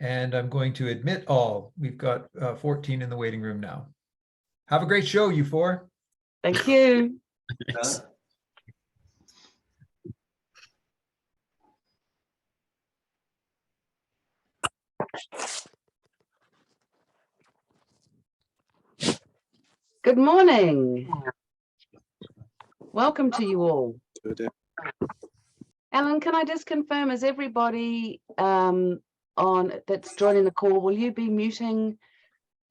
And I'm going to admit all. We've got 14 in the waiting room now. Have a great show, you four. Thank you. Good morning. Welcome to you all. Alan, can I just confirm, is everybody on that's joining the call, will you be muting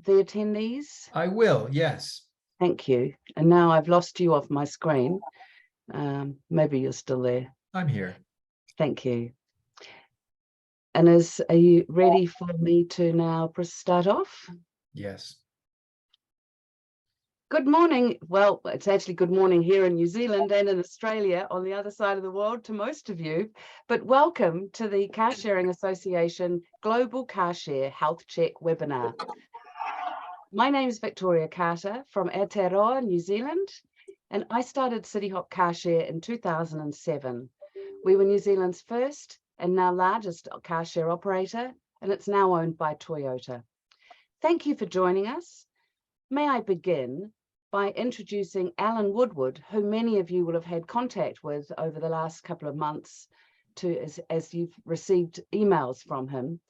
the attendees? I will, yes. Thank you. And now I've lost you off my screen. Maybe you're still there. I'm here. Thank you. And are you ready for me to now start off? Yes. Good morning. Well, it's actually good morning here in New Zealand and in Australia on the other side of the world to most of you. But welcome to the Carsharing Association Global Carshare Health Check webinar. My name is Victoria Carter from Aotearoa, New Zealand, and I started City Hop Carshare in 2007. We were New Zealand's first and now largest carshare operator, and it's now owned by Toyota. Thank you for joining us. May I begin by introducing Alan Woodward, who many of you will have had contact with over the last couple of months as you've received emails from him.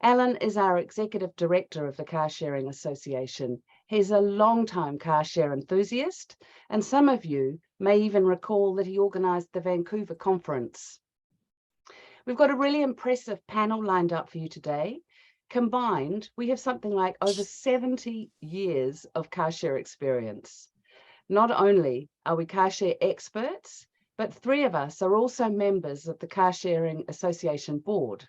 Alan is our Executive Director of the Carsharing Association. He's a long-time car share enthusiast, and some of you may even recall that he organised the Vancouver conference. We've got a really impressive panel lined up for you today. Combined, we have something like over 70 years of car share experience. Not only are we car share experts, but 3 of us are also members of the Carsharing Association board.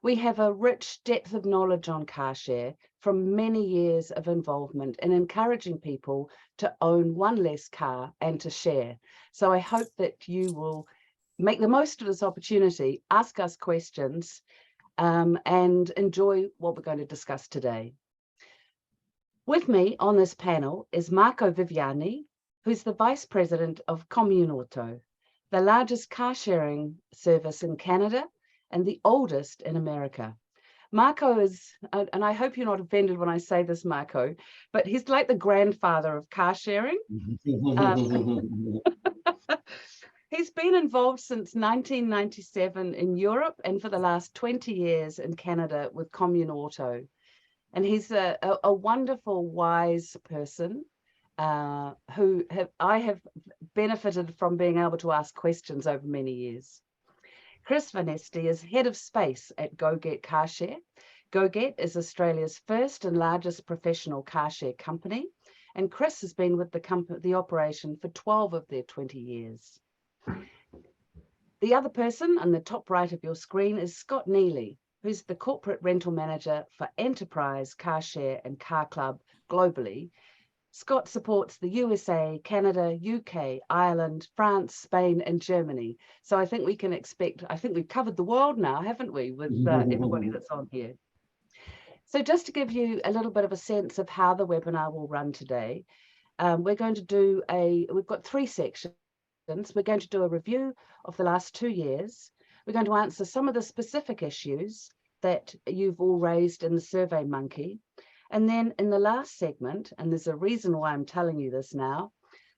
We have a rich depth of knowledge on car share from many years of involvement in encouraging people to own one less car and to share. So I hope that you will make the most of this opportunity, ask us questions, and enjoy what we're going to discuss today. With me on this panel is Marco Viviani, who's the Vice President of Communauto, the largest car sharing service in Canada and the oldest in America. Marco is, and I hope you're not offended when I say this, Marco, but he's like the grandfather of car sharing. He's been involved since 1997 in Europe and for the last 20 years in Canada with Communauto. And he's a wonderful, wise person I have benefited from being able to ask questions over many years. Chris Vanesti is Head of Space at GoGet Carshare. GoGet is Australia's first and largest professional car share company, and Chris has been with the operation for 12 of their 20 years. The other person on the top right of your screen is Scott Neely, who's the Corporate Rental Manager for Enterprise, Carshare and Car Club globally. Scott supports the USA, Canada, UK, Ireland, France, Spain and Germany. So I think we can expect, I think we've covered the world now, haven't we, with everybody that's on here. So just to give you a little bit of a sense of how the webinar will run today, we're going to do we've got 3 sections. We're going to do a review of the last 2 years. We're going to answer some of the specific issues that you've all raised in the Survey Monkey. And then in the last segment, and there's a reason why I'm telling you this now,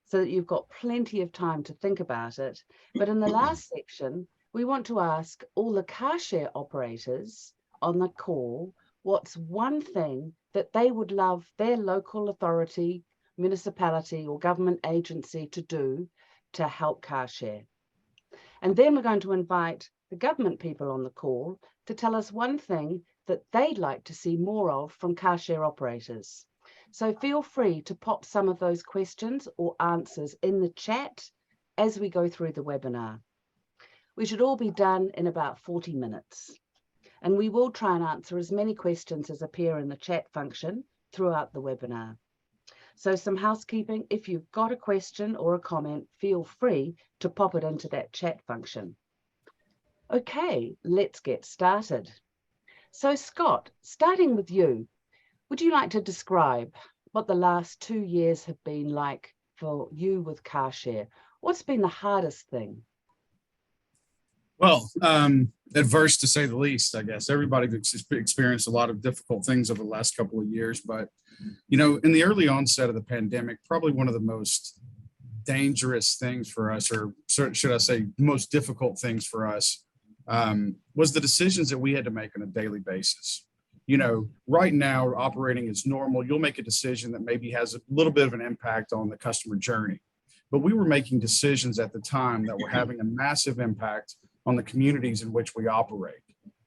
so that you've got plenty of time to think about it. But in the last section, we want to ask all the car share operators on the call, what's one thing that they would love their local authority, municipality or government agency to do to help car share. And then we're going to invite the government people on the call to tell us one thing that they'd like to see more of from car share operators. So feel free to pop some of those questions or answers in the chat as we go through the webinar. We should all be done in about 40 minutes. And we will try and answer as many questions as appear in the chat function throughout the webinar. So some housekeeping, if you've got a question or a comment, feel free to pop it into that chat function. Okay, let's get started. So Scott, starting with you, would you like to describe what the last 2 years have been like for you with car share? What's been the hardest thing? Well, adverse, to say the least, I guess. Everybody's experienced a lot of difficult things over the last couple of years, but, you know, in the early onset of the pandemic, probably one of the most dangerous things for us, or should I say most difficult things for us, was the decisions that we had to make on a daily basis. You know, right now, operating as normal, you'll make a decision that maybe has a little bit of an impact on the customer journey. But we were making decisions at the time that were having a massive impact on the communities in which we operate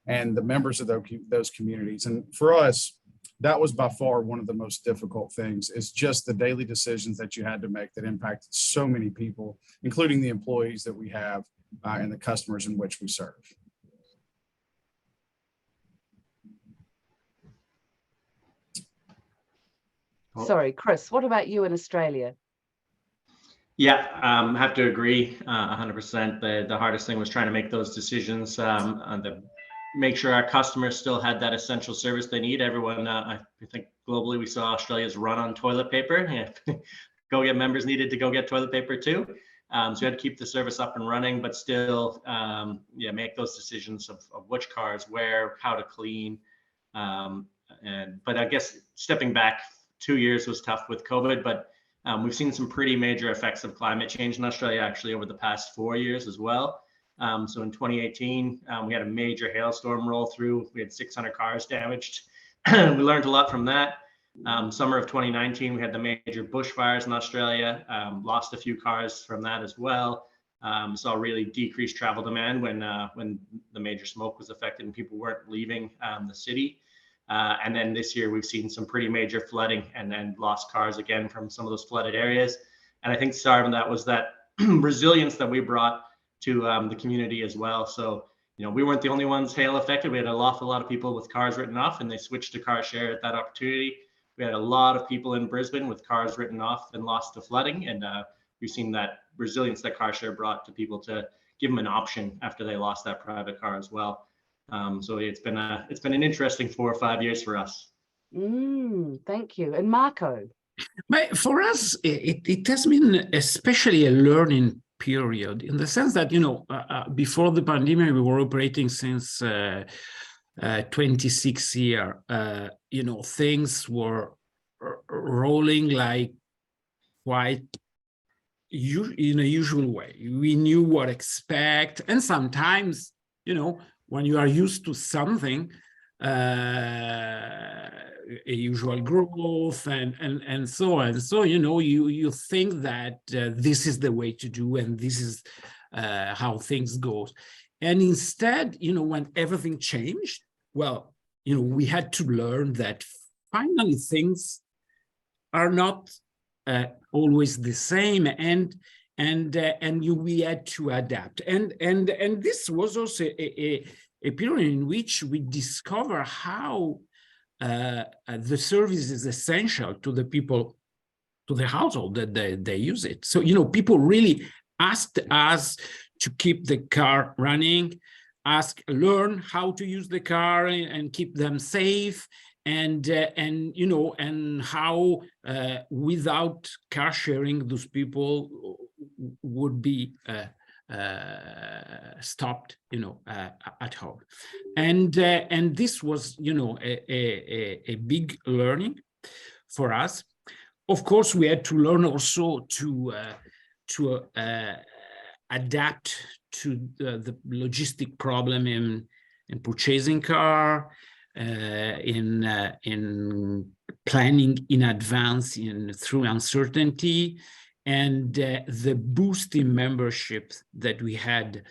and the members of those communities. And for us, that was by far one of the most difficult things, is just the daily decisions that you had to make that impacted so many people, including the employees that we have and the customers in which we serve. Sorry, Chris, what about you in Australia? Yeah, have to agree 100%. The hardest thing was trying to make those decisions to make sure our customers still had that essential service they need. Everyone, I think globally, we saw Australia's run on toilet paper. Yeah. Go get members needed to go get toilet paper too. So we had to keep the service up and running, but still, yeah, make those decisions of which cars, where, how to clean. But I guess stepping back 2 years was tough with COVID, but we've seen some pretty major effects of climate change in Australia actually over the past 4 years as well. So in 2018, we had a major hailstorm roll through. We had 600 cars damaged. We learned a lot from that. Summer of 2019, we had the major bushfires in Australia, lost a few cars from that as well. Saw really decreased travel demand when the major smoke was affected and people weren't leaving the city. And then this year we've seen some pretty major flooding and then lost cars again from some of those flooded areas. And I think part of that was that resilience that we brought to the community as well. So, you know, we weren't the only ones hail affected. We had a lot of people with cars written off, and they switched to Carshare at that opportunity. We had a lot of people in Brisbane with cars written off and lost to flooding. And we've seen that resilience that Carshare brought to people to give them an option after they lost that private car as well. So it's been an interesting 4 or 5 years for us. Thank you. And Marco? For us, it has been especially a learning period, in the sense that, you know, before the pandemic, we were operating since 26 years. You know, things were rolling like quite in a usual way. We knew what to expect, and sometimes, you know, when you are used to something, a usual growth and so on. So, you know, you think that this is the way to do, and this is how things go. And instead, you know, when everything changed, well, you know, we had to learn that finally things are not always the same, and we had to adapt. And this was also a period in which we discover how the service is essential to the people, to the household that they use it. So, you know, people really asked us to keep the car running, learn how to use the car and keep them safe, and you know, and how without car sharing, those people would be stopped, you know, at home. And this was, you know, a big learning for us. Of course, we had to learn also to adapt to the logistic problem in purchasing car, in planning in advance through uncertainty, and the boost in membership that we had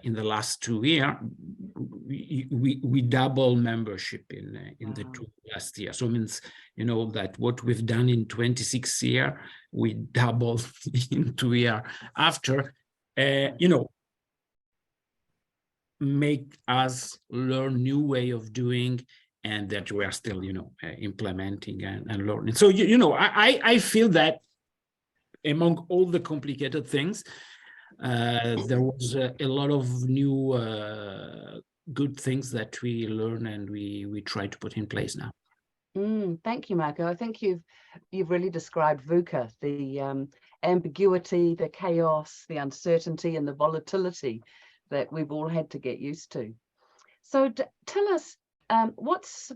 in the last 2 years. We double membership in the 2 last year. So it means, you know, that what we've done in 26 years, we doubled in 2 years after, you know, make us learn new way of doing, and that we are still, you know, implementing and learning. So, you know, I feel that among all the complicated things, there was a lot of new good things that we learn and we try to put in place now. Thank you, Marco. I think you've really described VUCA, the ambiguity, the chaos, the uncertainty, and the volatility that we've all had to get used to. So tell us, what's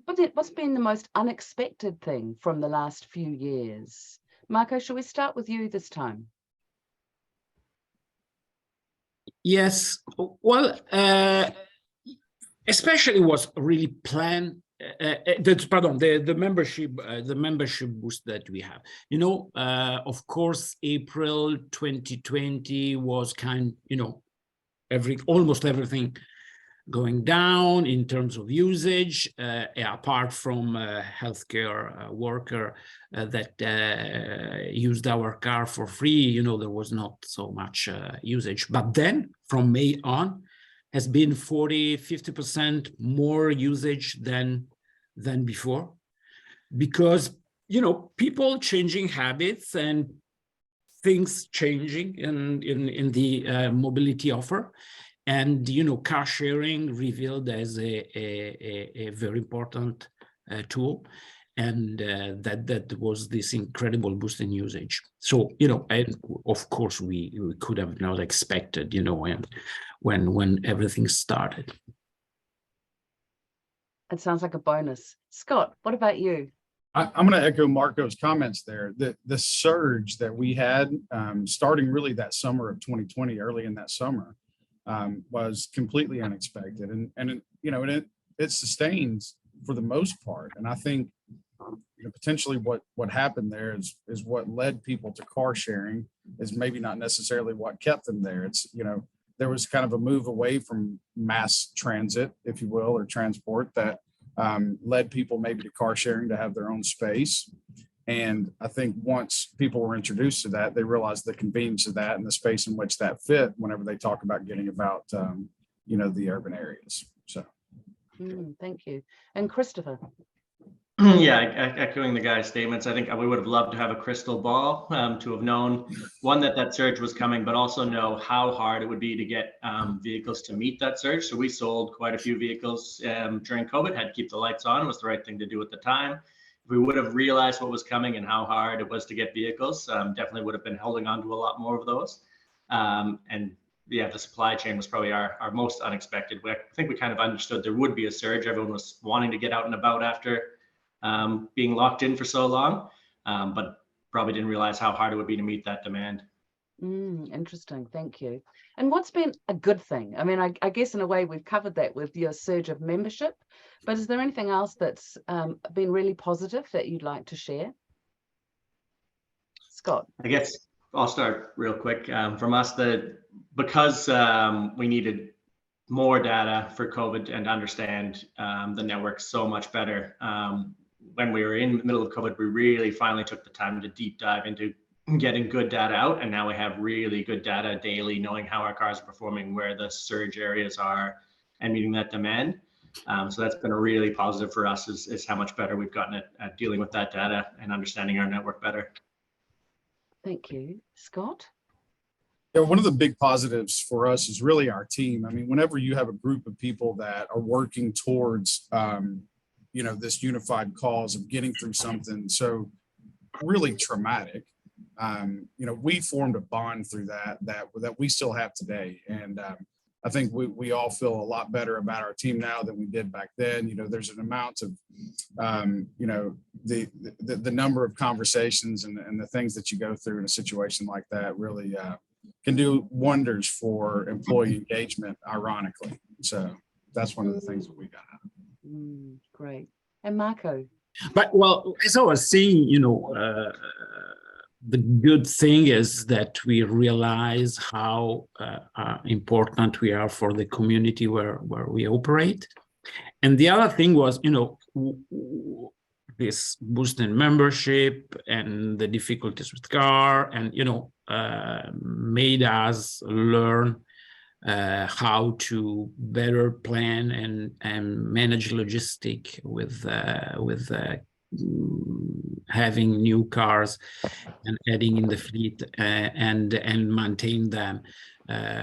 been the most unexpected thing from the last few years? Marco, shall we start with you this time? Yes, well, especially was really planned. The membership boost that we have. You know, of course, April 2020 was almost everything going down in terms of usage, apart from a healthcare worker that used our car for free. You know, there was not so much usage. But then from May on, has been 40–50% more usage than before, because, you know, people changing habits and things changing in the mobility offer. And, you know, car sharing revealed as a very important tool. And that was this incredible boost in usage. So, you know, and of course, we could have not expected, you know, and when everything started. It sounds like a bonus. Scott, what about you? I'm going to echo Marco's comments there. The surge that we had starting really that summer of 2020, early in that summer, was completely unexpected, and you know, it sustains for the most part. And I think, you know, potentially what happened there is what led people to car sharing is maybe not necessarily what kept them there. It's, you know, there was kind of a move away from mass transit, if you will, or transport that led people maybe to car sharing to have their own space. And I think once people were introduced to that, they realized the convenience of that and the space in which that fit whenever they talk about getting about, you know, the urban areas. So. Thank you. And Christopher? Yeah, echoing the guy's statements, I think we would have loved to have a crystal ball to have known, one, that surge was coming, but also know how hard it would be to get vehicles to meet that surge. So we sold quite a few vehicles during COVID, had to keep the lights on, was the right thing to do at the time. If we would have realized what was coming and how hard it was to get vehicles, definitely would have been holding on to a lot more of those. And yeah, the supply chain was probably our most unexpected. I think we kind of understood there would be a surge. Everyone was wanting to get out and about after being locked in for so long, but probably didn't realize how hard it would be to meet that demand. Interesting, thank you. And what's been a good thing? I mean, I guess in a way we've covered that with your surge of membership, but is there anything else that's been really positive that you'd like to share? Scott? I guess I'll start real quick. From us, because we needed more data for COVID and understand the network so much better. When we were in the middle of COVID, we really finally took the time to deep dive into getting good data out. And now we have really good data daily, knowing how our cars are performing, where the surge areas are, and meeting that demand. So that's been a really positive for us, is how much better we've gotten at dealing with that data and understanding our network better. Thank you. Scott? Yeah, one of the big positives for us is really our team. I mean, whenever you have a group of people that are working towards, you know, this unified cause of getting through something so really traumatic, you know, we formed a bond through that we still have today. And I think we all feel a lot better about our team now than we did back then. You know, there's an amount of, you know, the number of conversations and the things that you go through in a situation like that really can do wonders for employee engagement, ironically. So that's one of the things that we got out of it. Great. And Marco? But, well, as I was saying, you know, the good thing is that we realize how important we are for the community where we operate. And the other thing was, you know, this boost in membership and the difficulties with car, and, you know, made us learn how to better plan and manage logistic with having new cars and adding in the fleet and maintain them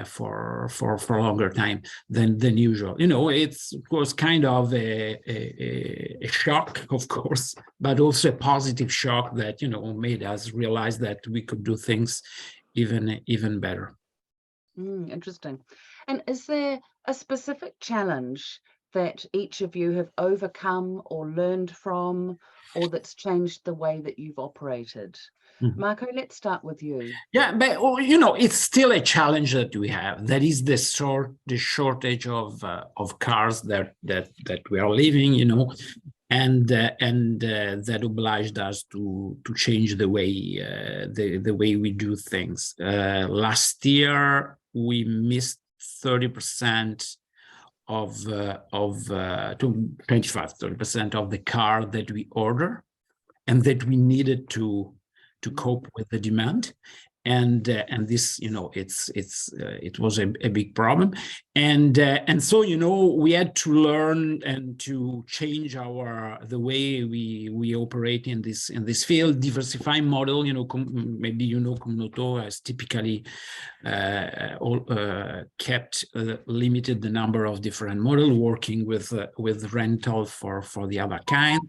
for a longer time than usual. You know, it was kind of a shock, of course, but also a positive shock that, you know, made us realize that we could do things even better. Interesting. And is there a specific challenge that each of you have overcome or learned from, or that's changed the way that you've operated? Mhm. Marco, let's start with you. Yeah, but you know, it's still a challenge that we have. That is the shortage of cars that we are living, you know, and that obliged us to change the way the way we do things. Last year we missed 30% to 30% of the car that we order, and that we needed to cope with the demand. And this, you know, it was a big problem, and so, you know, we had to learn and to change the way we operate in this field. Diversifying model, you know, maybe you know, Comnoto has typically kept limited the number of different models, working with rental for the other kind.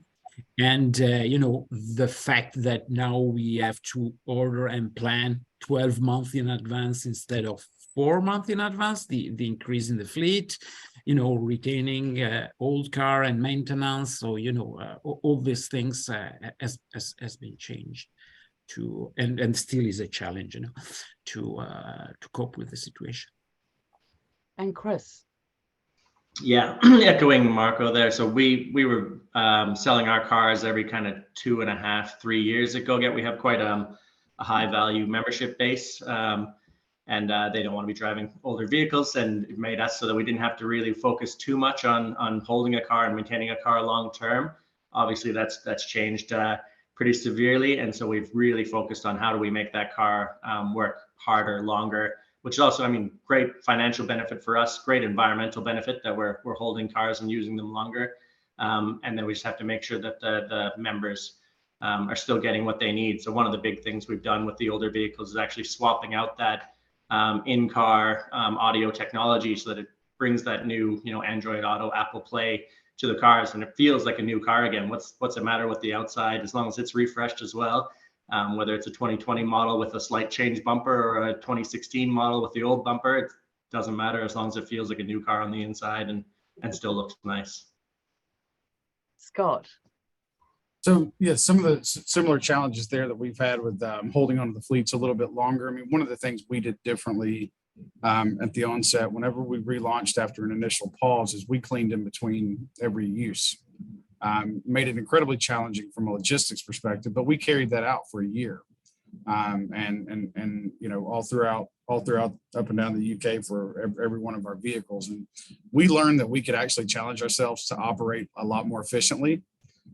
And, you know, the fact that now we have to order and plan 12 months in advance instead of 4 months in advance, the increase in the fleet, you know, retaining old car and maintenance. So, you know, all these things has been changed to, and still is a challenge, you know, to cope with the situation. And Chris. Yeah, echoing Marco there. So we were selling our cars every kind of 2.5, 3 years ago. We have quite a high value membership base, and they don't want to be driving older vehicles, and it made us so that we didn't have to really focus too much on holding a car and maintaining a car long term. Obviously, that's changed pretty severely, and so we've really focused on how do we make that car work harder, longer, which is also, I mean, great financial benefit for us, great environmental benefit that we're holding cars and using them longer. And then we just have to make sure that the members are still getting what they need. So one of the big things we've done with the older vehicles is actually swapping out that in-car audio technology so that it brings that new, you know, Android Auto, Apple Play to the cars, and it feels like a new car again. What's the matter with the outside, as long as it's refreshed as well? Whether it's a 2020 model with a slight change bumper or a 2016 model with the old bumper, it doesn't matter as long as it feels like a new car on the inside and still looks nice. Scott. So yeah, some of the similar challenges there that we've had with holding onto the fleets a little bit longer. I mean, one of the things we did differently at the onset, whenever we relaunched after an initial pause, is we cleaned in between every use. Made it incredibly challenging from a logistics perspective, but we carried that out for a year, and you know, all throughout up and down the UK for every one of our vehicles. And we learned that we could actually challenge ourselves to operate a lot more efficiently,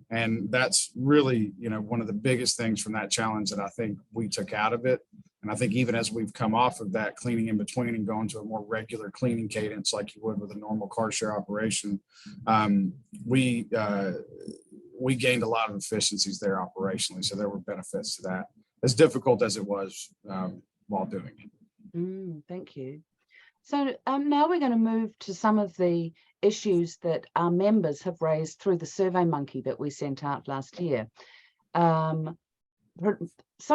and that's really, you know, one of the biggest things from that challenge that I think we took out of it. And I think even as we've come off of that cleaning in between and going to a more regular cleaning cadence, like you would with a normal car share operation, we gained a lot of efficiencies there operationally. So there were benefits to that, as difficult as it was while doing it. Thank you. So now we're going to move to some of the issues that our members have raised through the SurveyMonkey that we sent out last year. Some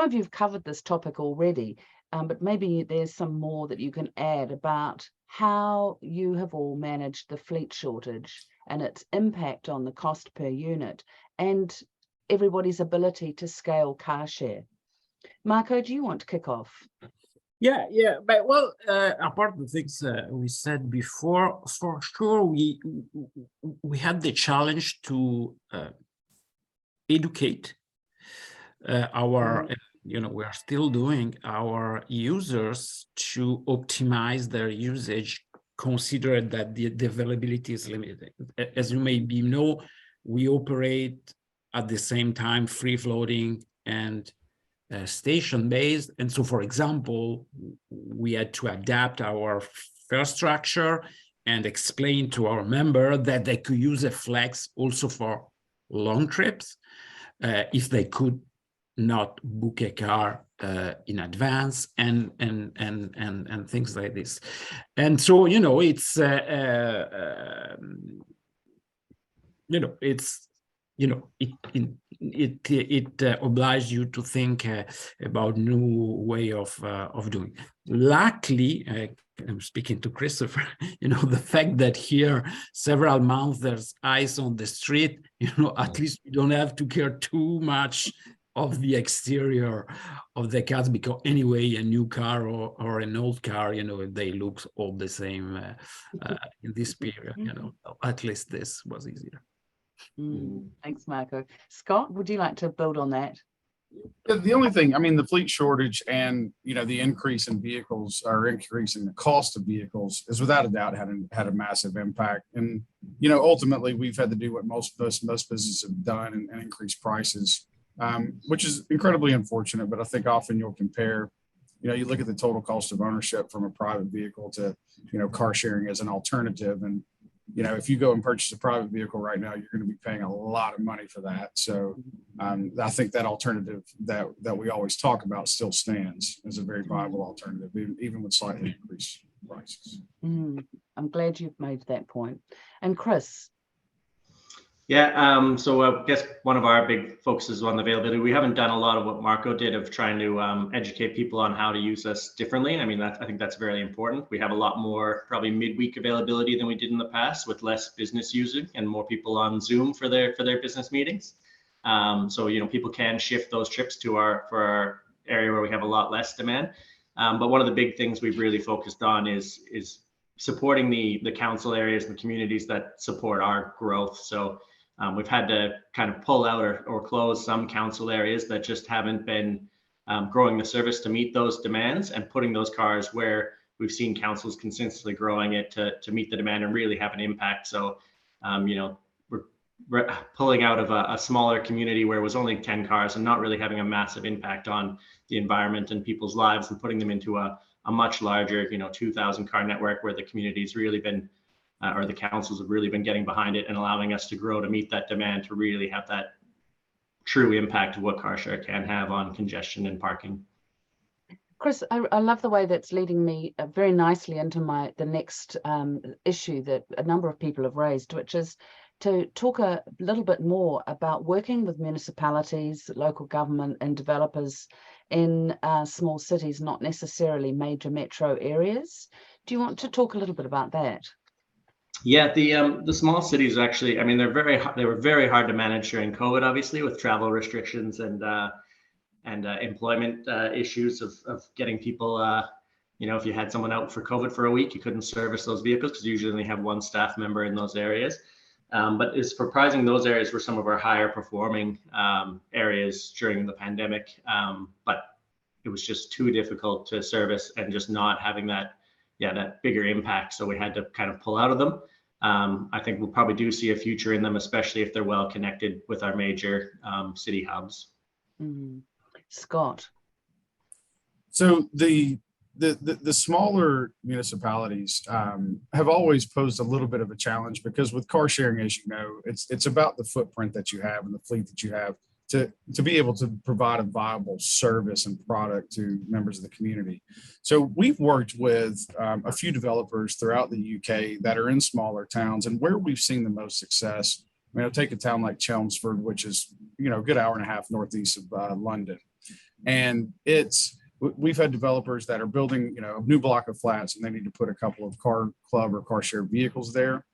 of you have covered this topic already, but maybe there's some more that you can add about how you have all managed the fleet shortage and its impact on the cost per unit and everybody's ability to scale car share. Marco, do you want to kick off? Yeah, but well, apart from the things we said before, for sure, we had the challenge to educate our, you know, we are still doing our users to optimize their usage, consider that the availability is limited. As you maybe know, we operate at the same time free floating and station-based. And so, for example, we had to adapt our fare structure and explain to our member that they could use a flex also for long trips if they could not book a car in advance and things like this. And so, you know, it's you know, it's, you know, it obliges you to think about new way of doing. Luckily, I'm speaking to Christopher, the fact that here several months there's ice on the street, at least we don't have to care too much of the exterior of the cars, because anyway, a new car or an old car, they look all the same in this period, at least this was easier. Thanks, Marco. Scott, would you like to build on that? The only thing, I mean, the fleet shortage and, the increase in vehicles or increase in the cost of vehicles is without a doubt had a massive impact. And, ultimately we've had to do what most businesses have done and increase prices, which is incredibly unfortunate. But I think often you'll compare, you look at the total cost of ownership from a private vehicle to, car sharing as an alternative. And, if you go and purchase a private vehicle right now, you're going to be paying a lot of money for that. So I think that alternative that we always talk about still stands as a very viable alternative, even with slightly increased prices. I'm glad you've made that point. And Chris? Yeah, so I guess one of our big focuses on the availability. We haven't done a lot of what Marco did of trying to educate people on how to use us differently. I mean, I think that's very important. We have a lot more probably midweek availability than we did in the past, with less business using and more people on Zoom for their business meetings. So people can shift those trips to our area where we have a lot less demand. But one of the big things we've really focused on is supporting the council areas and the communities that support our growth. So we've had to kind of pull out or close some council areas that just haven't been growing the service to meet those demands, and putting those cars where we've seen councils consistently growing it to meet the demand and really have an impact. So, we're pulling out of a smaller community where it was only 10 cars and not really having a massive impact on the environment and people's lives, and putting them into a much larger, 2,000 car network where the community's really been or the councils have really been getting behind it and allowing us to grow to meet that demand, to really have that true impact of what car share can have on congestion and parking. Chris, I love the way that's leading me very nicely into the next issue that a number of people have raised, which is to talk a little bit more about working with municipalities, local government and developers in small cities, not necessarily major metro areas. Do you want to talk a little bit about that? Yeah, the small cities actually, I mean, they were very hard to manage during COVID, obviously, with travel restrictions and employment issues of getting people, if you had someone out for COVID for a week, you couldn't service those vehicles because you usually only have one staff member in those areas. But it's surprising those areas were some of our higher performing areas during the pandemic. But it was just too difficult to service and just not having that bigger impact. So we had to kind of pull out of them. I think we'll probably do see a future in them, especially if they're well connected with our major city hubs. Scott. So the smaller municipalities have always posed a little bit of a challenge, because with car sharing, as you know, it's about the footprint that you have and the fleet that you have to be able to provide a viable service and product to members of the community. So we've worked with a few developers throughout the UK that are in smaller towns, and where we've seen the most success, I mean, I'll take a town like Chelmsford, which is, a good hour and a half northeast of London. And we've had developers that are building, a new block of flats, and they need to put a couple of car club or car share vehicles there.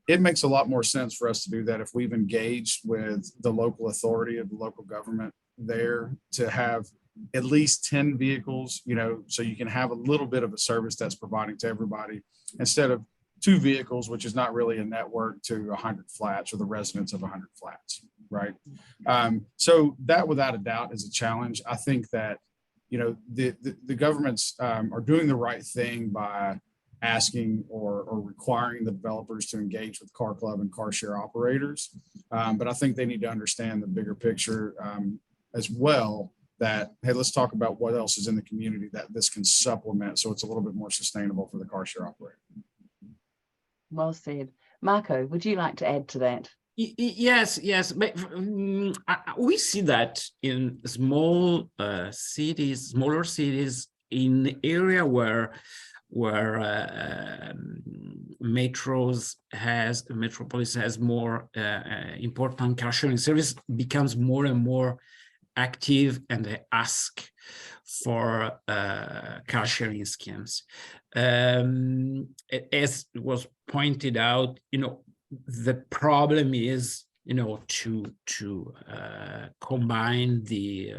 It makes a lot more sense for us to do that if we've engaged with the local authority of the local government there to have at least 10 vehicles, so you can have a little bit of a service that's providing to everybody, instead of 2 vehicles, which is not really a network to 100 flats or the residents of 100 flats, right? So that without a doubt is a challenge. I think that, the governments are doing the right thing by asking or requiring the developers to engage with car club and car share operators. But I think they need to understand the bigger picture as well, that, hey, let's talk about what else is in the community that this can supplement, so it's a little bit more sustainable for the car share operator. Well said. Marco, would you like to add to that? Yes. But, we see that in smaller cities, in the area where metropolis has more important car sharing service, becomes more and more active and they ask for car sharing schemes. As was pointed out, the problem is, to combine the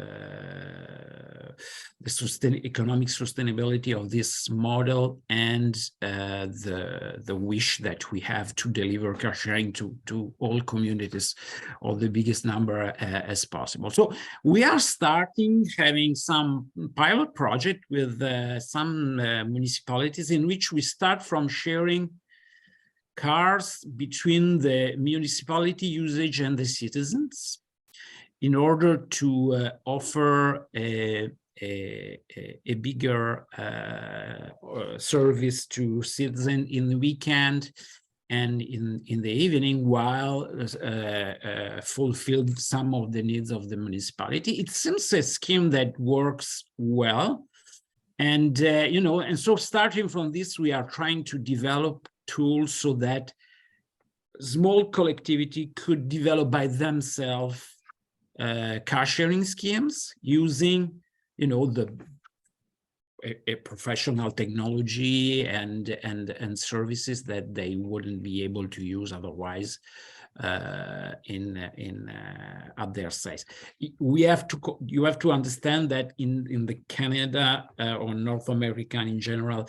economic sustainability of this model and the wish that we have to deliver car sharing to all communities, or the biggest number as possible. So we are having some pilot project with some municipalities in which we start from sharing cars between the municipality usage and the citizens in order to offer a bigger service to citizens in the weekend and in the evening, while fulfill some of the needs of the municipality. It seems a scheme that works well. And, and so starting from this, we are trying to develop tools so that small collectivity could develop by themselves car sharing schemes using, a professional technology and services that they wouldn't be able to use otherwise at their size. You have to understand that in the Canada or North America in general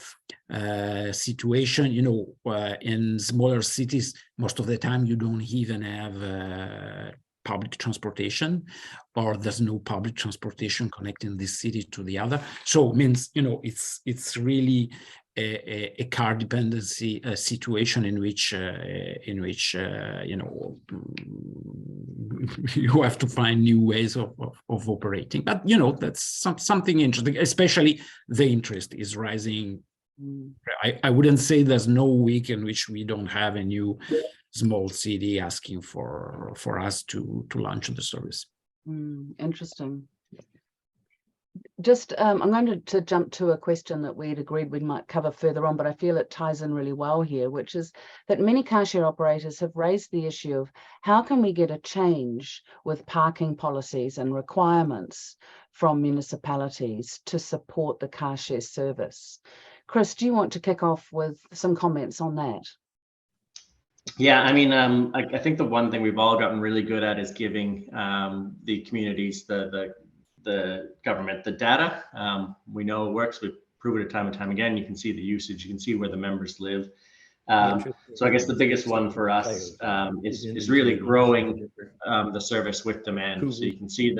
situation, in smaller cities, most of the time you don't even have public transportation, or there's no public transportation connecting this city to the other. So it means, it's really a car dependency situation in which you have to find new ways of operating. But that's something interesting. Especially the interest is rising. I wouldn't say there's no week in which we don't have a new small city asking for us to launch the service. Interesting. Just, I'm going to jump to a question that we'd agreed we might cover further on, but I feel it ties in really well here, which is that many car share operators have raised the issue of how can we get a change with parking policies and requirements from municipalities to support the car share service. Chris, do you want to kick off with some comments on that? Yeah, I mean, I think the one thing we've all gotten really good at is giving the communities, the government, the data. We know it works. We've proven it time and time again. You can see the usage. You can see where the members live. So I guess the biggest one for us is really growing the service with demand. So you can see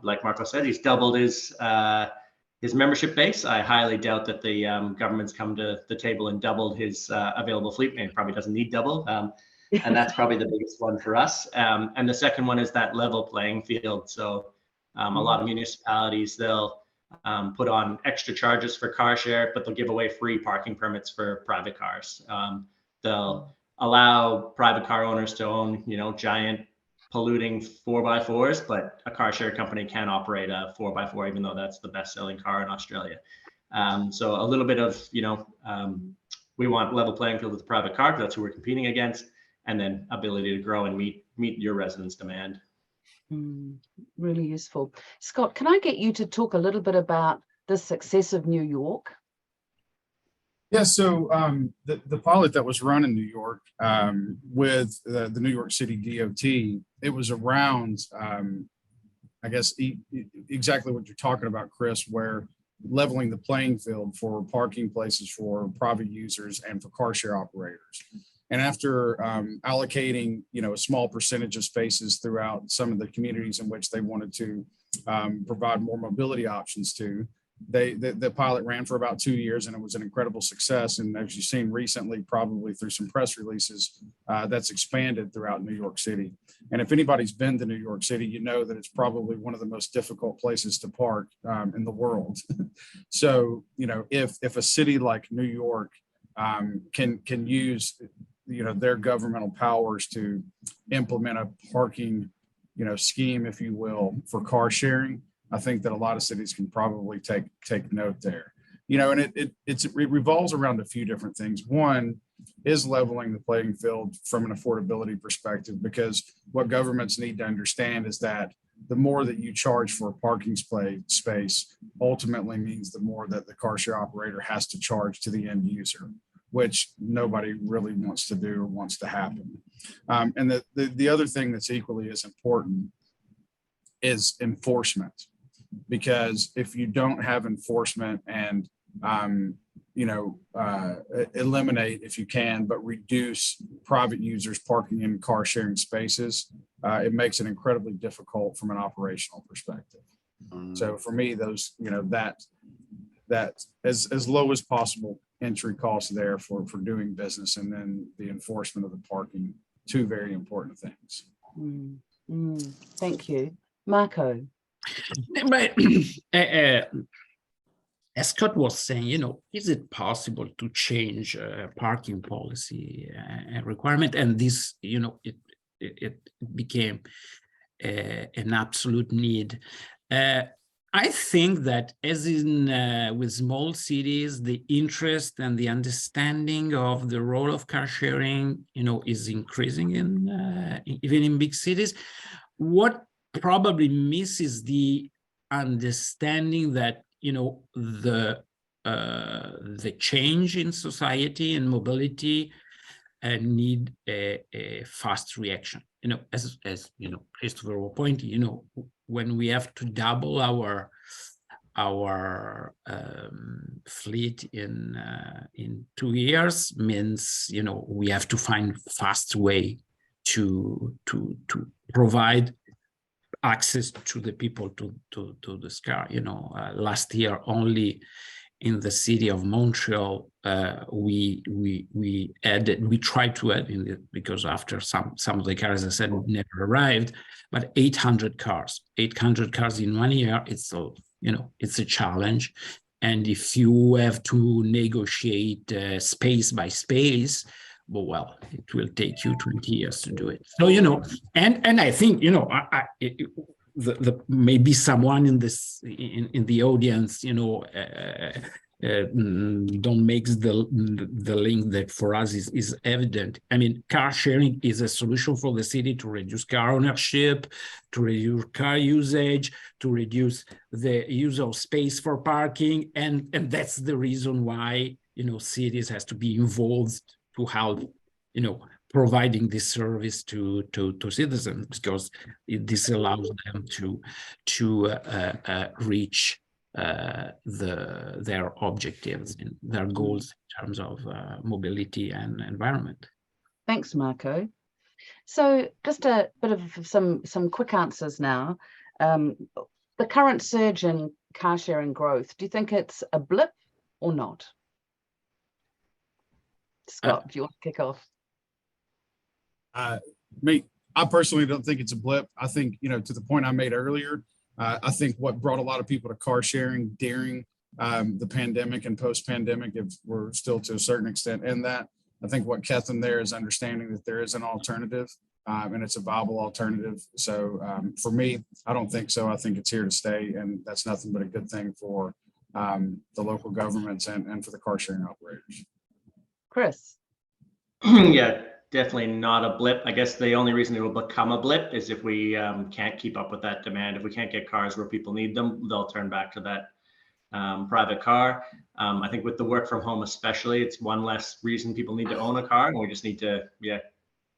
like Marco said, he's doubled his membership base. I highly doubt that the government's come to the table and doubled his available fleet. And probably doesn't need double. And that's probably the biggest one for us. And the second one is that level playing field. So a lot of municipalities, they'll put on extra charges for car share, but they'll give away free parking permits for private cars. They'll allow private car owners to own, giant polluting 4x4s, but a car share company can operate a 4x4, even though that's the best-selling car in Australia. So a little bit of, we want level playing field with the private car, because that's who we're competing against, and then ability to grow and meet your residents' demand. Really useful. Scott, can I get you to talk a little bit about the success of New York? Yeah, so the pilot that was run in New York with the New York City DOT, it was around, I guess, exactly what you're talking about, Chris, where leveling the playing field for parking places for private users and for car share operators. And after allocating, a small percentage of spaces throughout some of the communities in which they wanted to provide more mobility options to, the pilot ran for about 2 years, and it was an incredible success. And as you've seen recently, probably through some press releases, that's expanded throughout New York City. And if anybody's been to New York City, you know that it's probably one of the most difficult places to park in the world. So, if a city like New York can use their governmental powers to implement a parking scheme, if you will, for car sharing, I think that a lot of cities can probably take note there. And it revolves around a few different things. One is leveling the playing field from an affordability perspective, because what governments need to understand is that the more that you charge for a parking space ultimately means the more that the car share operator has to charge to the end user, which nobody really wants to do or wants to happen. And the other thing that's equally as important is enforcement, because if you don't have enforcement and eliminate, if you can, but reduce private users parking in car sharing spaces, it makes it incredibly difficult from an operational perspective. So for me, those, that as low as possible entry costs there for doing business, and then the enforcement of the parking, two very important things. Thank you. Marco. But as Scott was saying, is it possible to change parking policy requirement? And this, it became an absolute need. I think that as in with small cities, the interest and the understanding of the role of car sharing, is increasing even in big cities. What probably misses the understanding that the change in society and mobility need a fast reaction. As Christopher was pointing, when we have to double our fleet in 2 years, means we have to find fast way to provide access to the people to this car. Last year only in the city of Montreal, we tried to add in it, because after some of the cars, as I said, never arrived, but 800 cars in 1 year, it's a challenge. And if you have to negotiate space by space, well, it will take you 20 years to do it. So, and I think, maybe someone in the audience, don't make the link that for us is evident. I mean, car sharing is a solution for the city to reduce car ownership, to reduce car usage, to reduce the use of space for parking, and that's the reason why cities has to be involved to help providing this service to citizens, because this allows them to reach their objectives and their goals in terms of mobility and environment. Thanks, Marco. So just a bit of some quick answers now. The current surge in car sharing growth, do you think it's a blip or not? Scott, do you want to kick off? I personally don't think it's a blip. I think, to the point I made earlier, I think what brought a lot of people to car sharing during the pandemic and post-pandemic, if we're still to a certain extent in that, I think what kept them there is understanding that there is an alternative, and it's a viable alternative. So for me, I don't think so. I think it's here to stay, and that's nothing but a good thing for the local governments and for the car sharing operators. Chris? Yeah, definitely not a blip. I guess the only reason it will become a blip is if we can't keep up with that demand. If we can't get cars where people need them, they'll turn back to that private car. I think with the work from home especially, it's one less reason people need to own a car, and we just need to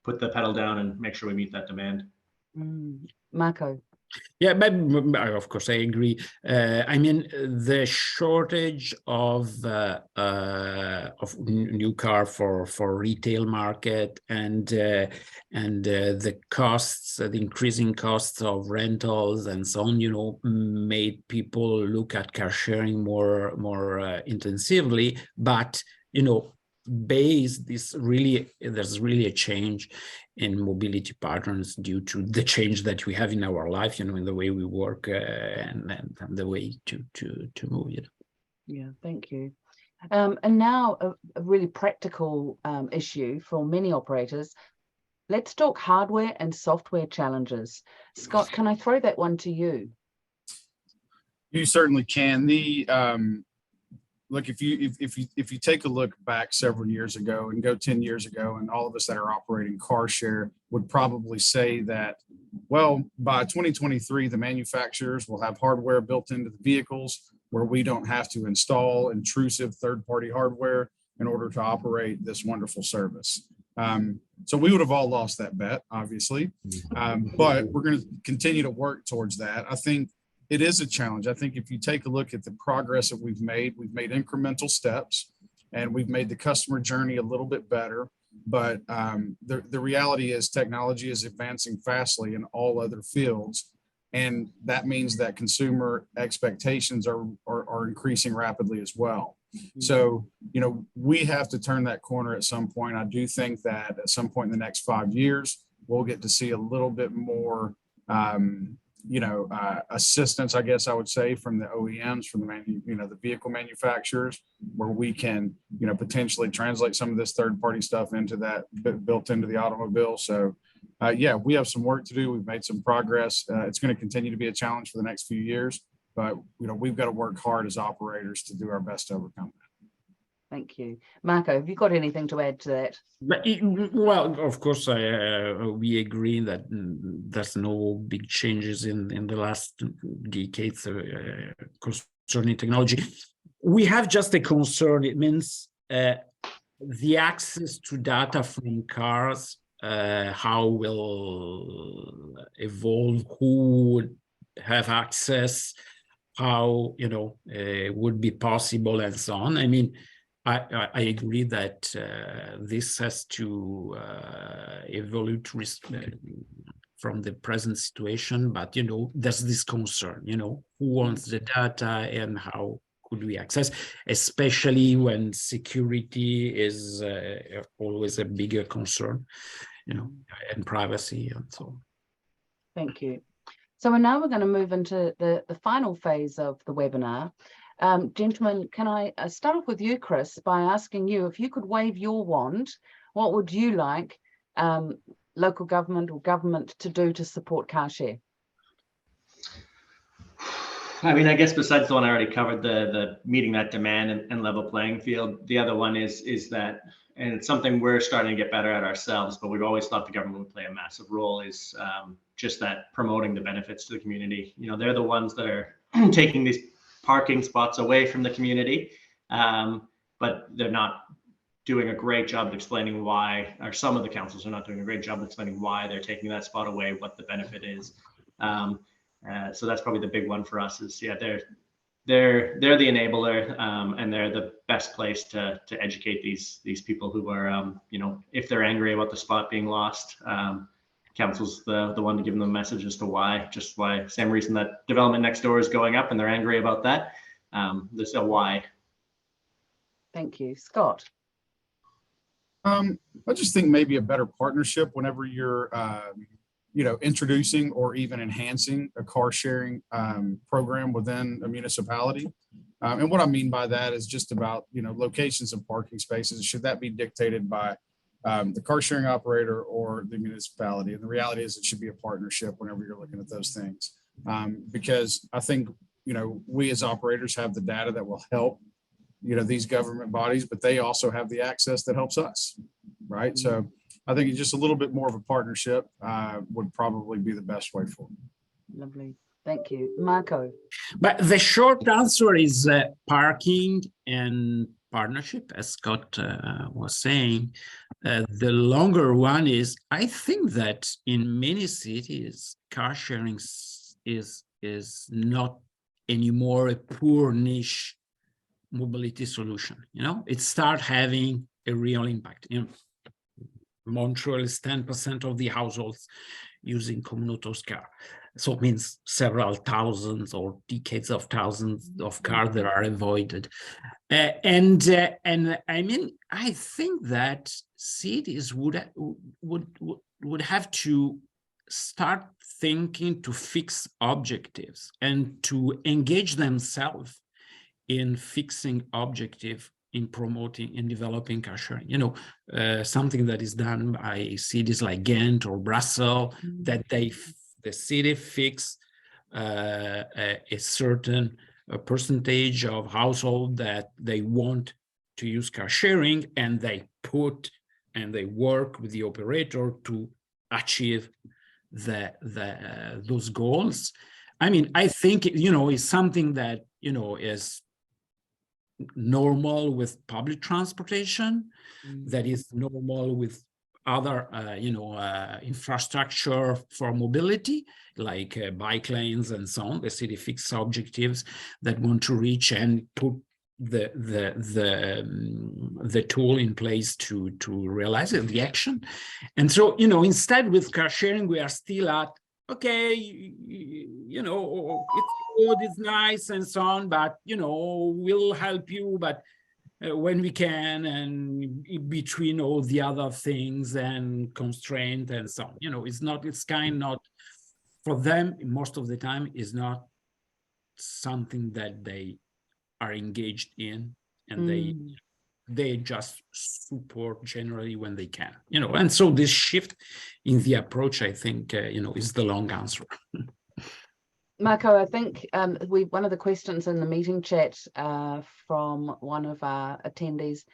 put the pedal down and make sure we meet that demand. Marco? Yeah, but of course I agree. I mean, the shortage of new car for retail market and the costs, the increasing costs of rentals and so on, made people look at car sharing more intensively. But there's really a change in mobility patterns due to the change that we have in our life, in the way we work and the way to move. Yeah, thank you. And now a really practical issue for many operators. Let's talk hardware and software challenges. Scott, can I throw that one to you? You certainly can. Look, if you take a look back several years ago and go 10 years ago, and all of us that are operating car share would probably say that Well, by 2023, the manufacturers will have hardware built into the vehicles where we don't have to install intrusive third-party hardware in order to operate this wonderful service. So we would have all lost that bet, obviously, but we're going to continue to work towards that. I think it is a challenge. I think if you take a look at the progress that we've made incremental steps, and we've made the customer journey a little bit better. But the reality is technology is advancing fastly in all other fields. And that means that consumer expectations are increasing rapidly as well. So, you know, we have to turn that corner at some point. I do think that at some point in the next 5 years, we'll get to see a little bit more, assistance, I guess I would say, from the OEMs, from the vehicle manufacturers, where we can, potentially translate some of this third-party stuff into that built into the automobile. So, yeah, we have some work to do. We've made some progress. It's going to continue to be a challenge for the next few years, but we've got to work hard as operators to do our best to overcome that. Thank you. Marco, have you got anything to add to that? Well, of course, we agree that there's no big changes in the last decades concerning technology. We have just a concern. It means the access to data from cars, how will evolve, who would have access, how, would be possible, and so on. I mean, I agree that this has to evolve from the present situation, but there's this concern, who wants the data and how could we access, especially when security is always a bigger concern, and privacy and so on. Thank you. So now we're going to move into the final phase of the webinar. Gentlemen, can I start off with you, Chris, by asking you, if you could wave your wand, what would you like local government or government to do to support Carshare? I mean, I guess besides the one I already covered, the meeting that demand and level playing field, the other one is that, and it's something we're starting to get better at ourselves, but we've always thought the government would play a massive role, is just that promoting the benefits to the community. They're the ones that are taking these parking spots away from the community, but they're not doing a great job of explaining why, or some of the councils are not doing a great job of explaining why they're taking that spot away, what the benefit is. So that's probably the big one for us, is they're the enabler, and they're the best place to educate these people who are, if they're angry about the spot being lost, council's the one to give them a message as to why, same reason that development next door is going up and they're angry about that. There's a why. Thank you. Scott? I just think maybe a better partnership whenever you're, introducing or even enhancing a car sharing program within a municipality. And what I mean by that is just about, locations of parking spaces. Should that be dictated by the car sharing operator or the municipality? And the reality is it should be a partnership whenever you're looking at those things. Because I think, we as operators have the data that will help, these government bodies, but they also have the access that helps us, right? So I think just a little bit more of a partnership would probably be the best way forward. Lovely. Thank you. Marco? But the short answer is parking and partnership, as Scott was saying. The longer one is, I think that in many cities, car sharing is not anymore a poor niche mobility solution. It starts having a real impact. Montreal is 10% of the households using Communoto's car. So it means several thousands or decades of thousands of cars that are avoided. And I mean, I think that cities would have to start thinking to fix objectives and to engage themselves in fixing objective, in promoting and developing car sharing. Something that is done by cities like Ghent or Brussels, that the city fix a certain percentage of household that they want to use car sharing, and they work with the operator to achieve those goals. I mean, I think, is something that, is normal with public transportation, that is normal with other, infrastructure for mobility, like bike lanes and so on. The city fixed objectives that want to reach and put the tool in place to realize it, the action. And so, instead with car sharing, we are still at, okay, it's good, it's nice and so on, but, we'll help you, but when we can, and in between all the other things and constraint and so on, it's not for them, most of the time, is not something that they are engaged in, and they just support generally when they can, and so this shift in the approach, I think, is the long answer. Marco, I think one of the questions in the meeting chat from one of our attendees,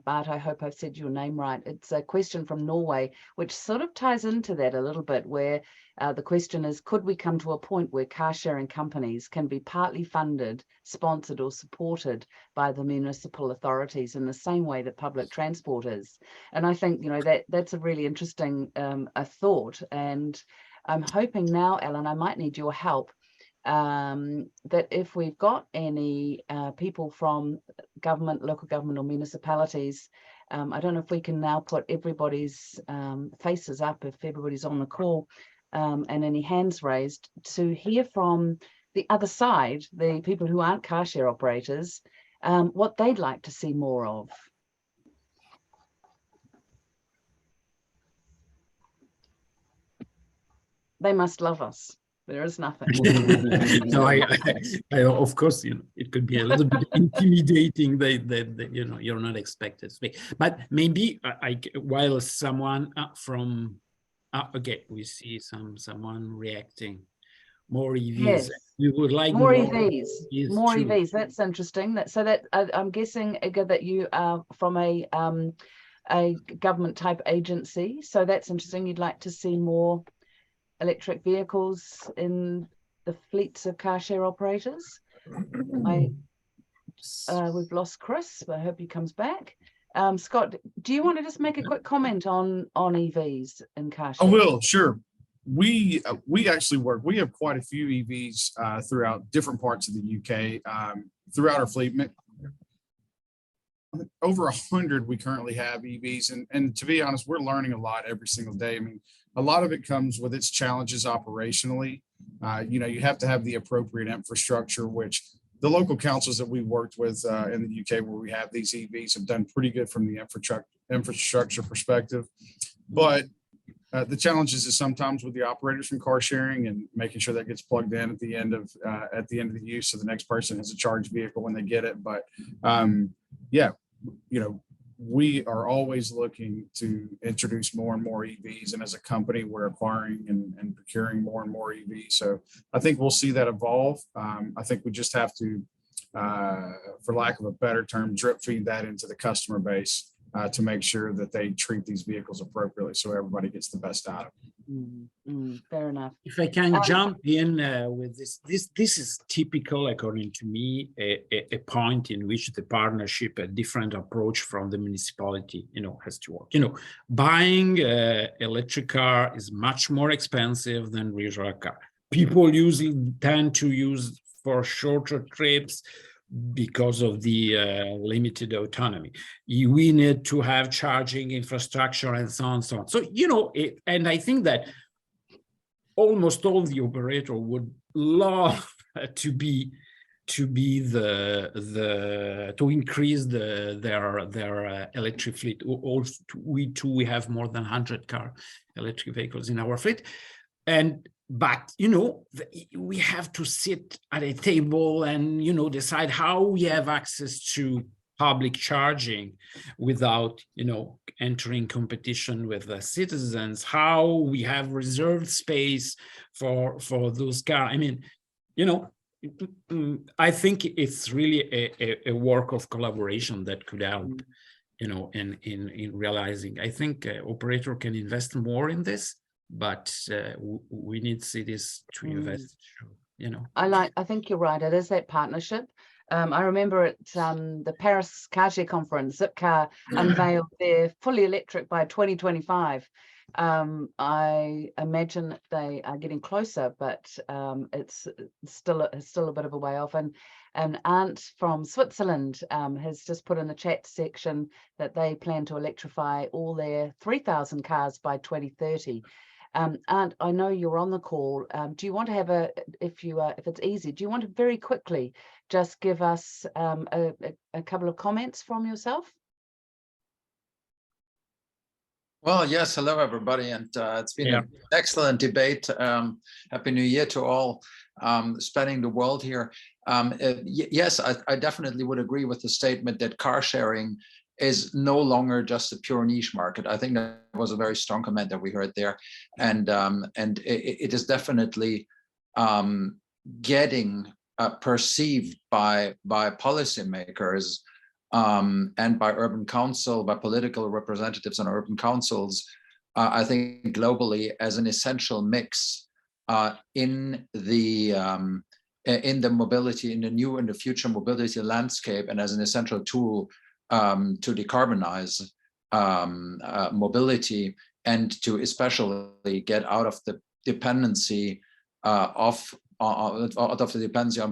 Bart, I hope I've said your name right. It's a question from Norway, which sort of ties into that a little bit, where the question is, could we come to a point where car sharing companies can be partly funded, sponsored or supported by the municipal authorities in the same way that public transport is? And I think, that's a really interesting a thought. And I'm hoping now, Alan, I might need your help, that if we've got any people from government, local government or municipalities, I don't know if we can now put everybody's faces up if everybody's on the call, and any hands raised, to hear from the other side, the people who aren't car share operators, what they'd like to see more of. They must love us. There is nothing. No, I of course, it could be a little bit intimidating that you're not expected to speak. But maybe while someone from okay, we see someone reacting. More EVs. Yes. We would like more EVs. More too. EVs. That's interesting. I'm guessing, Igor, that you are from a government type agency. So that's interesting. You'd like to see more electric vehicles in the fleets of car share operators. We've lost Chris, but I hope he comes back. Scott, do you want to just make a quick comment on EVs in car share? I will, sure. We actually work. We have quite a few EVs throughout different parts of the UK. Throughout our fleet, over 100 we currently have EVs, and to be honest, we're learning a lot every single day. I mean, a lot of it comes with its challenges operationally. You have to have the appropriate infrastructure, which the local councils that we worked with in the UK where we have these EVs have done pretty good from the infrastructure perspective. But the challenges is sometimes with the operators from car sharing and making sure that gets plugged in at the end of the use, so the next person has a charged vehicle when they get it. But we are always looking to introduce more and more EVs, and as a company, we're acquiring and procuring more and more EVs. So I think we'll see that evolve. I think we just have to, for lack of a better term, drip feed that into the customer base to make sure that they treat these vehicles appropriately, so everybody gets the best out of them. Fair enough. If I can jump in with this is typical, according to me, a point in which the partnership, a different approach from the municipality, has to work. Buying electric car is much more expensive than regional car. People usually tend to use for shorter trips because of the limited autonomy. We need to have charging infrastructure and so on, so on. So, and I think that almost all the operator would love to increase their electric fleet. Also, we have more than 100 electric vehicles in our fleet, but we have to sit at a table and decide how we have access to public charging without entering competition with the citizens, how we have reserved space for those cars. I mean, I think it's really a work of collaboration that could help in realizing. I think operator can invest more in this, but we need cities to invest, you know. I think you're right. It is that partnership. I remember at the Paris Carshare conference, Zipcar unveiled their fully electric by 2025. I imagine that they are getting closer, but it's still a bit of a way off. And an aunt from Switzerland has just put in the chat section that they plan to electrify all their 3,000 cars by 2030. And I know you're on the call. Do you want to have if it's easy, do you want to very quickly just give us a couple of comments from yourself? Well, yes, hello everybody, and it's been an excellent debate. Happy New Year to all spanning the world here. Yes, I definitely would agree with the statement that car sharing is no longer just a pure niche market. I think that was a very strong comment that we heard there, and it is definitely getting perceived by policymakers and by urban council, by political representatives on urban councils, I think globally as an essential mix in the mobility, in the new and the future mobility landscape, and as an essential tool to decarbonize mobility and to especially get out of the dependency on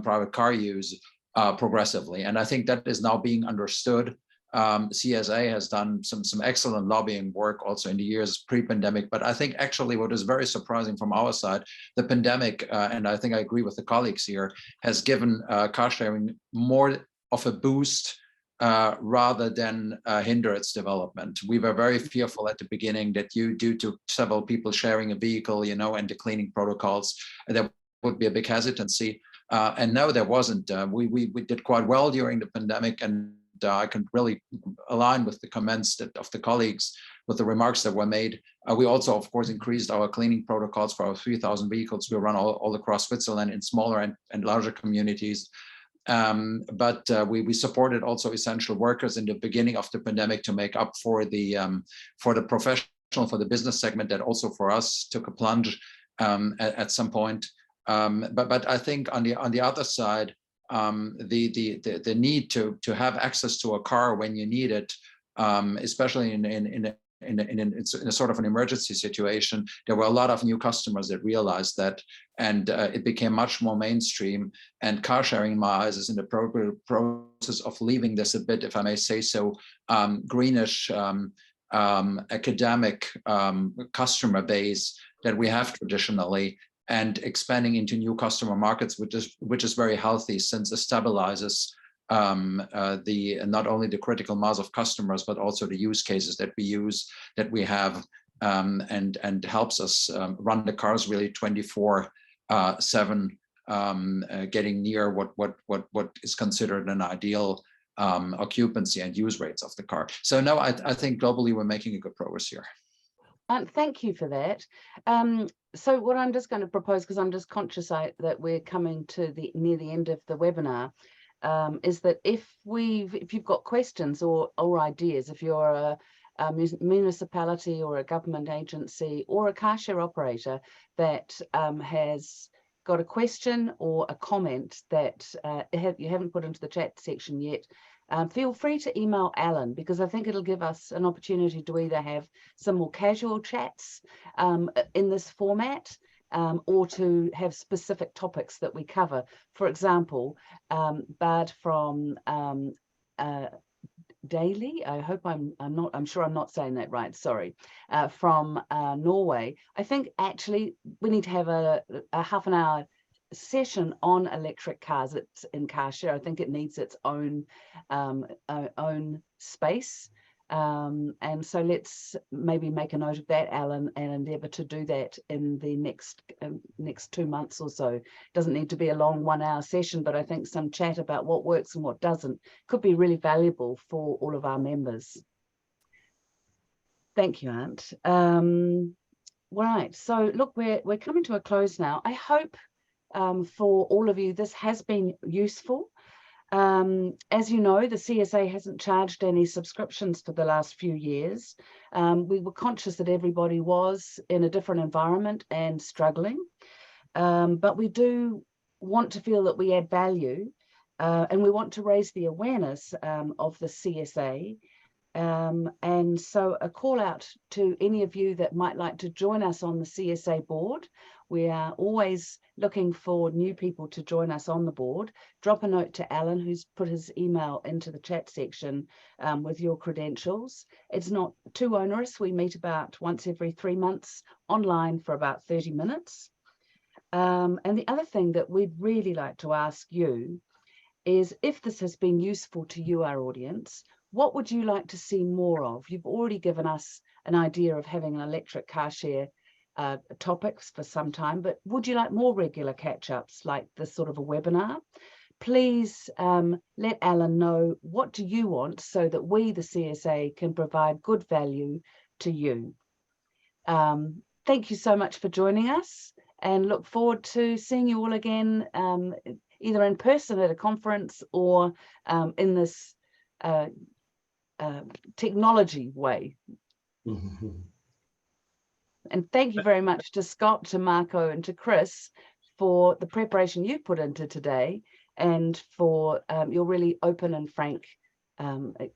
private car use progressively. And I think that is now being understood. CSA has done some excellent lobbying work also in the years pre-pandemic, but I think actually what is very surprising from our side, the pandemic, and I think I agree with the colleagues here, has given car sharing more of a boost rather than hinder its development. We were very fearful at the beginning that due to several people sharing a vehicle, you know, and the cleaning protocols, there would be a big hesitancy. And no, there wasn't. We did quite well during the pandemic, and I can really align with the comments of the colleagues, with the remarks that were made. We also, of course, increased our cleaning protocols for our 3,000 vehicles. We run all across Switzerland in smaller and larger communities. But we supported also essential workers in the beginning of the pandemic to make up for the professional, for the business segment that also for us took a plunge at some point. But I think on the other side, the need to have access to a car when you need it, especially in a sort of an emergency situation, there were a lot of new customers that realized that, and it became much more mainstream. And car sharing, in my eyes, is in the process of leaving this a bit, if I may say so, greenish academic customer base that we have traditionally, and expanding into new customer markets, which is very healthy, since it stabilizes not only the critical mass of customers, but also the use cases that we have, and helps us run the cars really 24/7, getting near what is considered an ideal occupancy and use rates of the car. So no, I think globally we're making a good progress here. Thank you for that. So what I'm just going to propose, because I'm just conscious that we're coming to near the end of the webinar, is that if you've got questions or ideas, if you're a municipality or a government agency or a car share operator that has got a question or a comment that you haven't put into the chat section yet, feel free to email Alan, because I think it'll give us an opportunity to either have some more casual chats in this format, or to have specific topics that we cover. For example, Bad from Daily, I hope I'm sure I'm not saying that right, sorry, from Norway. I think actually we need to have a half an hour session on electric cars in car share. I think it needs its own space, and so let's maybe make a note of that, Alan, and endeavour to do that in the next 2 months or so. Doesn't need to be a long 1 hour session, but I think some chat about what works and what doesn't could be really valuable for all of our members. Thank you, Ant. Right, so look, we're coming to a close now. I hope for all of you this has been useful. As you know, the CSA hasn't charged any subscriptions for the last few years. We were conscious that everybody was in a different environment and struggling, but we do want to feel that we add value, and we want to raise the awareness of the CSA. And so a call out to any of you that might like to join us on the CSA board. We are always looking for new people to join us on the board. Drop a note to Alan, who's put his email into the chat section with your credentials. It's not too onerous. We meet about once every 3 months online for about 30 minutes. And the other thing that we'd really like to ask you is, if this has been useful to you, our audience, what would you like to see more of? You've already given us an idea of having an electric car share topics for some time, but would you like more regular catch-ups like this sort of a webinar? Please let Alan know, what do you want, so that we, the CSA, can provide good value to you. Thank you so much for joining us, and look forward to seeing you all again, either in person at a conference or in this technology way. And thank you very much to Scott, to Marco, and to Chris for the preparation you put into today, and for your really open and frank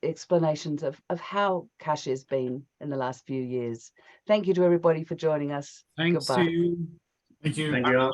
explanations of how Carshare's been in the last few years. Thank you to everybody for joining us. Thanks Goodbye. to you. Thank you. Thank you all.